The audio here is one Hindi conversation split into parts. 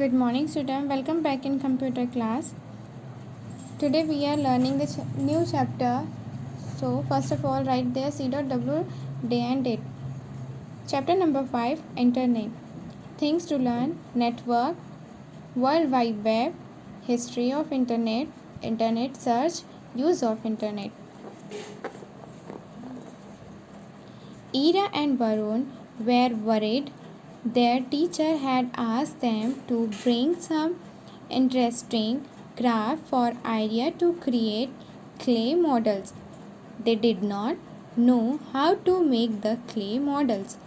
Good morning, student. Welcome back in computer class. Today we are learning the new chapter. So first of all, write there C.W. day and date. Chapter number 5, Internet. Things to learn, network, World Wide Web, history of Internet, Internet search, use of Internet. Ira and Varun were worried. Their teacher had asked them to bring some interesting craft for Ira to create clay models. They did not know how to make the clay models.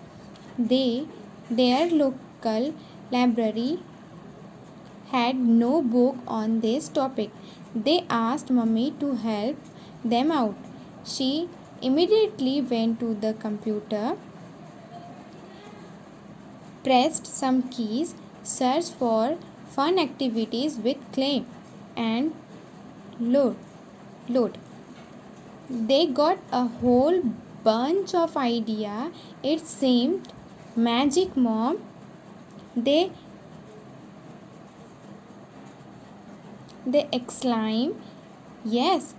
Their local library had no book on this topic. They asked Mummy to help them out. She immediately went to the computer, pressed some keys, searched for fun activities with clay, and load. They got a whole bunch of ideas. It seemed magic, Mom. They exclaimed. Yes,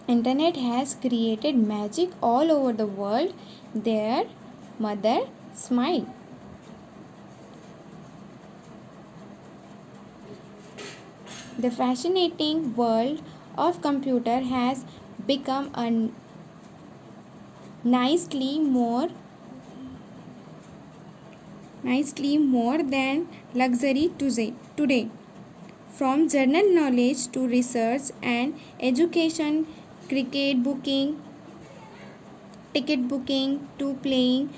Internet has created magic all over the world. Their mother smiled. The fascinating world of computer has become a nicely more than luxury today. From general knowledge to research and education, cricket booking, ticket booking to playing,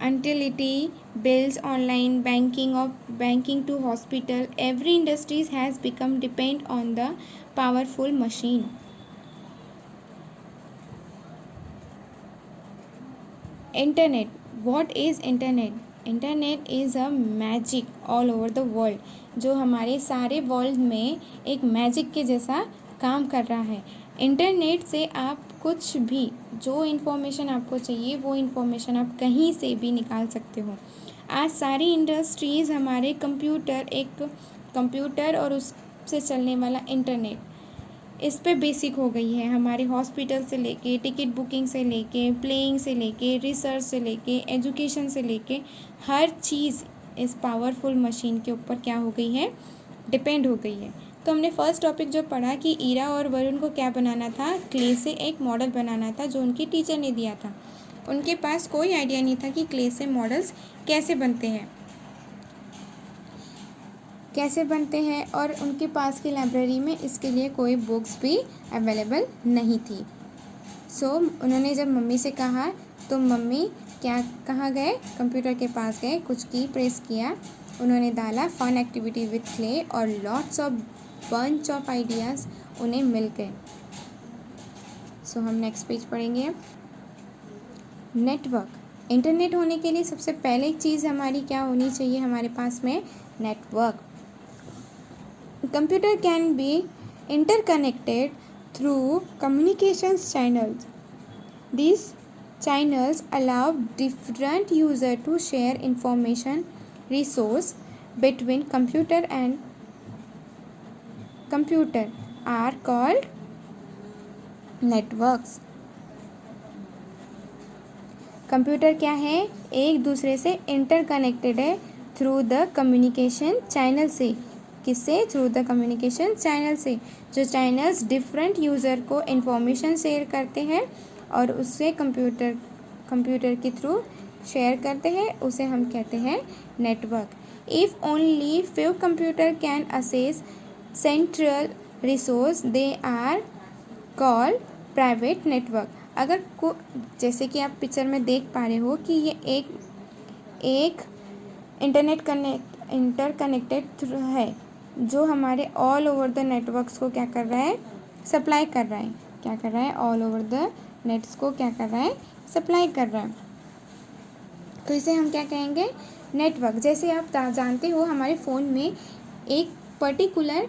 utility bills, online banking to hospital, every industry has become dependent on the powerful machine. Internet. What is internet? Internet is a magic all over the world, जो हमारे सारे वर्ल्ड में एक मैजिक के जैसा काम कर रहा है. इंटरनेट से आप कुछ भी जो इन्फॉर्मेशन आपको चाहिए वो इन्फॉर्मेशन आप कहीं से भी निकाल सकते हो. आज सारी इंडस्ट्रीज़ हमारे कंप्यूटर और उससे चलने वाला इंटरनेट इस पे बेसिक हो गई है. हमारे हॉस्पिटल से लेके टिकट बुकिंग से लेके प्लेइंग से लेके रिसर्च से लेके एजुकेशन से लेके हर चीज़ इस पावरफुल मशीन के ऊपर क्या हो गई है, डिपेंड हो गई है. तो हमने फर्स्ट टॉपिक जो पढ़ा कि ईरा और वरुण को क्या बनाना था, क्ले से एक मॉडल बनाना था जो उनकी टीचर ने दिया था. उनके पास कोई आइडिया नहीं था कि क्ले से मॉडल्स कैसे बनते हैं और उनके पास की लाइब्रेरी में इसके लिए कोई बुक्स भी अवेलेबल नहीं थी. सो उन्होंने जब मम्मी से कहा तो मम्मी कहाँ गए, कंप्यूटर के पास गए, कुछ की प्रेस किया, उन्होंने डाला फन एक्टिविटी विथ क्ले और lots of bunch of ideas उन्हें मिल गए. सो हम नेक्स्ट पेज पढ़ेंगे. नेटवर्क. इंटरनेट होने के लिए सबसे पहले एक चीज़ हमारी क्या होनी चाहिए हमारे पास में, network. Computer can be interconnected through communications channels. These channels allow different users to share information, resource between computer and computer are called networks. Computer क्या है, एक दूसरे से इंटरकनेक्टेड है थ्रू द कम्युनिकेशन चैनल से. किससे, थ्रू द कम्युनिकेशन चैनल से. जो चैनल्स डिफरेंट यूज़र को इन्फॉर्मेशन शेयर करते हैं और उससे कंप्यूटर के थ्रू शेयर करते हैं, उसे हम कहते हैं network. If only few computer can access central resource they are called private network. अगर जैसे कि आप पिक्चर में देख पा रहे हो कि ये एक इंटरकनेक्टेड है जो हमारे ऑल ओवर द नेटवर्क्स को क्या कर रहा है, सप्लाई कर रहा है. क्या कर रहा है, ऑल ओवर द नेट्स को क्या कर रहा है, सप्लाई कर रहा है. तो इसे हम क्या कहेंगे, नेटवर्क. जैसे आप जानते हो हमारे फ़ोन में एक पर्टिकुलर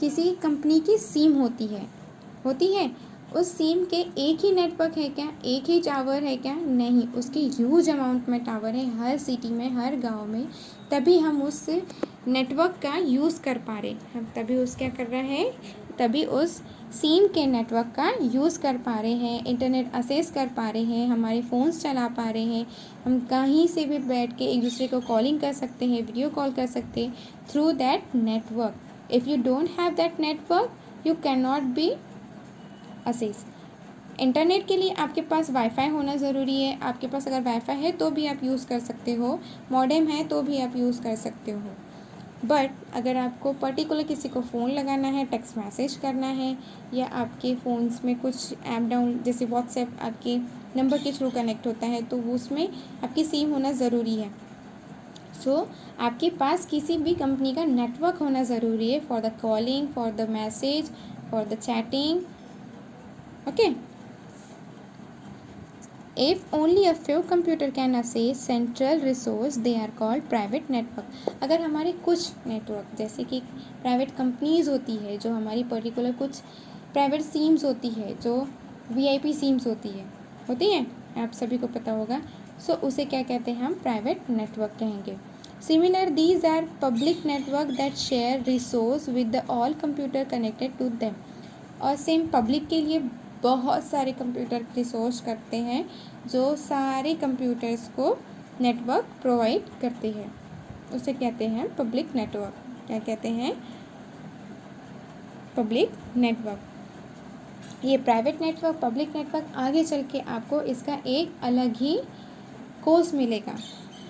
किसी कंपनी की सिम होती है उस सिम के एक ही नेटवर्क है क्या, एक ही टावर है क्या? नहीं, उसके ह्यूज अमाउंट में टावर है हर सिटी में, हर गांव में, तभी हम उस नेटवर्क का यूज़ कर पा रहे। हम तभी उस क्या कर रहे हैं, तभी उस सिम के नेटवर्क का यूज़ कर पा रहे हैं, इंटरनेट असेस कर पा रहे हैं, हमारे फ़ोन्स चला पा रहे हैं, हम कहीं से भी बैठ के एक दूसरे को कॉलिंग कर सकते हैं, वीडियो कॉल कर सकते हैं through that network. If you don't have that network you can not be assess. Internet के लिए आपके पास वाईफाई होना ज़रूरी है। आपके पास अगर वाईफाई है तो भी आप यूज़ कर सकते हो, मॉडेम है तो भी आप यूज़ कर सकते हो। बट अगर आपको पर्टिकुलर किसी को फ़ोन लगाना है, टेक्स्ट मैसेज करना है, या आपके फ़ोन्स में कुछ ऐप डाउन जैसे व्हाट्सएप आपके नंबर के थ्रू कनेक्ट होता है, तो वो उसमें आपकी सिम होना ज़रूरी है। सो आपके पास किसी भी कंपनी का नेटवर्क होना ज़रूरी है for the calling, for the message, for the chatting. Okay, If only a few computer can access central resource, they are called private network। अगर हमारे कुछ नेटवर्क जैसे कि प्राइवेट कंपनीज़ होती है, जो हमारी पर्टिकुलर कुछ प्राइवेट सिम्स होती है, जो VIP सिम्स होती हैं, आप सभी को पता होगा। सो उसे क्या कहते हैं, हम प्राइवेट नेटवर्क कहेंगे। Similar these are public network that share resource with the all computer connected to them. और सेम पब्लिक के लिए बहुत सारे कंप्यूटर रिसोर्स करते हैं जो सारे कंप्यूटर्स को नेटवर्क प्रोवाइड करते हैं, उसे कहते हैं पब्लिक नेटवर्क। क्या कहते हैं, पब्लिक नेटवर्क। ये प्राइवेट नेटवर्क, पब्लिक नेटवर्क, आगे चल के आपको इसका एक अलग ही कोर्स मिलेगा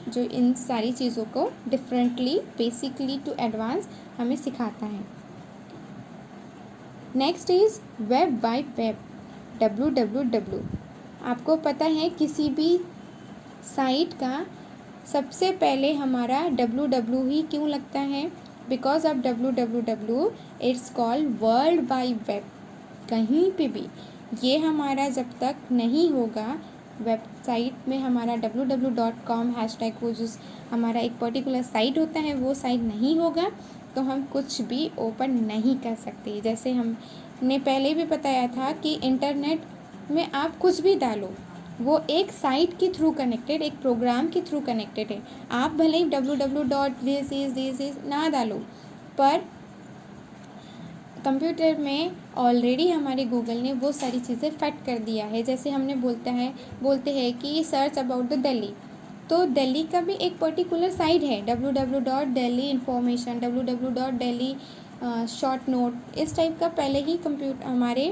जो इन सारी चीज़ों को डिफरेंटली, बेसिकली टू एडवांस हमें सिखाता है। Next is web wide web, WWW। आपको पता है किसी भी साइट का सबसे पहले हमारा WW ही क्यों लगता है? Because of WWW it's called world wide web. कहीं पे भी ये हमारा जब तक नहीं होगा, वेबसाइट में हमारा www.com हैशटैग वो जो हमारा एक पर्टिकुलर साइट होता है वो साइट नहीं होगा तो हम कुछ भी ओपन नहीं कर सकते। जैसे हमने पहले भी बताया था कि इंटरनेट में आप कुछ भी डालो, वो एक साइट के थ्रू कनेक्टेड, एक प्रोग्राम के थ्रू कनेक्टेड है। आप भले ही www.this is ना डालो, पर कंप्यूटर में ऑलरेडी हमारे गूगल ने वो सारी चीज़ें फिट कर दिया है। जैसे हमने बोलते हैं कि सर्च अबाउट द दिल्ली, तो दिल्ली का भी एक पर्टिकुलर साइट है www.delhi information, www.delhi short note, इस टाइप का पहले ही हमारे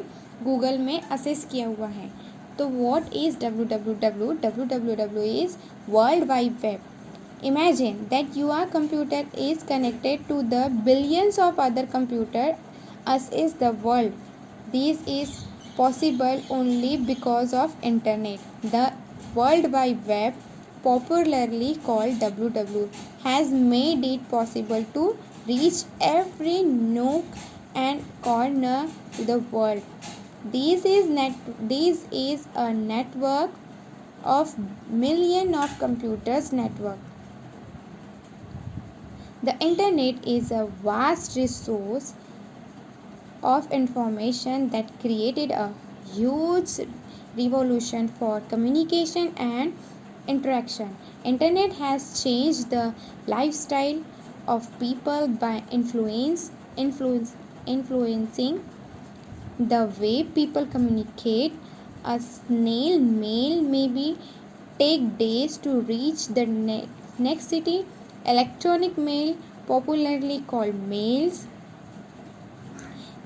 गूगल में असेस किया हुआ है। तो what is www? www is world wide web. Imagine that your computer is connected to the billions of other computers as is the world. This is possible only because of internet. The World Wide Web, popularly called WW, has made it possible to reach every nook and corner to the world. This is a network of million of computers network. The internet is a vast resource of information that created a huge revolution for communication and interaction. Internet has changed the lifestyle of people by influencing the way people communicate. A snail mail maybe take days to reach the next city. Electronic mail, popularly called mails,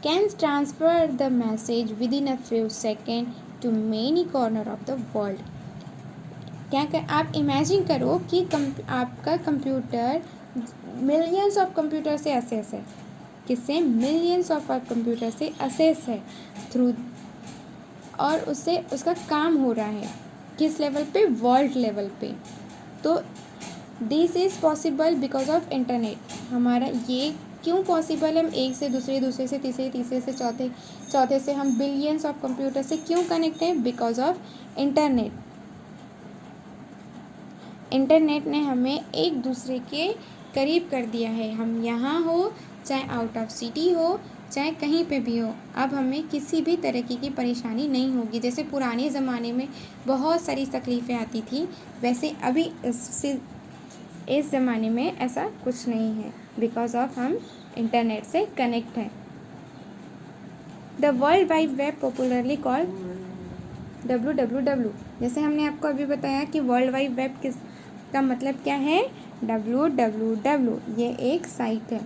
can transfer the message within a few seconds to many corner of the world. आप इमेजिन करो कि आपका कंप्यूटर मिलियंस ऑफ कंप्यूटर से असेस है। किससे? मिलियंस ऑफ कंप्यूटर से असेस है थ्रू, और उससे उसका काम हो रहा है किस लेवल पे? वर्ल्ड लेवल पे। तो this is possible because of internet. हमारा ये क्यों पॉसिबल है? हम एक से दूसरे, दूसरे से तीसरे, तीसरे से चौथे, चौथे से हम बिलियंस ऑफ कंप्यूटर से क्यों कनेक्ट हैं? Because of internet. इंटरनेट ने हमें एक दूसरे के करीब कर दिया है। हम यहाँ हो चाहे आउट ऑफ सिटी हो, चाहे कहीं पे भी हो। अब हमें किसी भी तरीके की परेशानी नहीं होगी। जैसे पुराने ज़माने में बहुत सारी तकलीफ़ें आती थी, वैसे अभी इस ज़माने में ऐसा कुछ नहीं है, बिकॉज ऑफ हम इंटरनेट से कनेक्ट हैं। The world wide web popularly called WWW। जैसे हमने आपको अभी बताया कि वर्ल्ड वाइड वेब का मतलब क्या है, WWW, ये एक साइट है।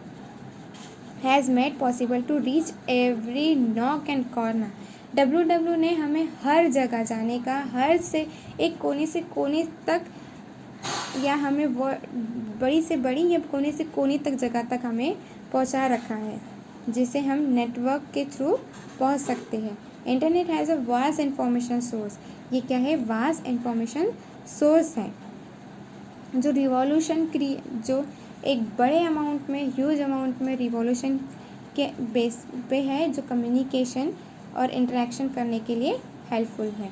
Has made possible to reach every nook and corner. WW ने हमें हर जगह जाने का, हर से एक कोने से कोने तक, या हमें वो बड़ी से बड़ी या कोने से कोने तक जगह तक हमें पहुंचा रखा है, जिसे हम नेटवर्क के थ्रू पहुंच सकते हैं। Internet has a vast information source. ये क्या है, वास्ट इंफॉर्मेशन सोर्स है, जो जो एक बड़े अमाउंट में, ह्यूज अमाउंट में रिवॉल्यूशन के बेस पे है, जो कम्युनिकेशन और इंटरेक्शन करने के लिए हेल्पफुल है।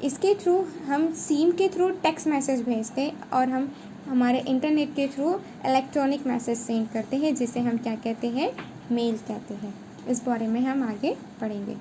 इसके थ्रू हम सिम के थ्रू टेक्स्ट मैसेज भेजते हैं और हम हमारे इंटरनेट के थ्रू इलेक्ट्रॉनिक मैसेज सेंड करते हैं, जिसे हम क्या कहते हैं, मेल कहते हैं। इस बारे में हम आगे पढ़ेंगे।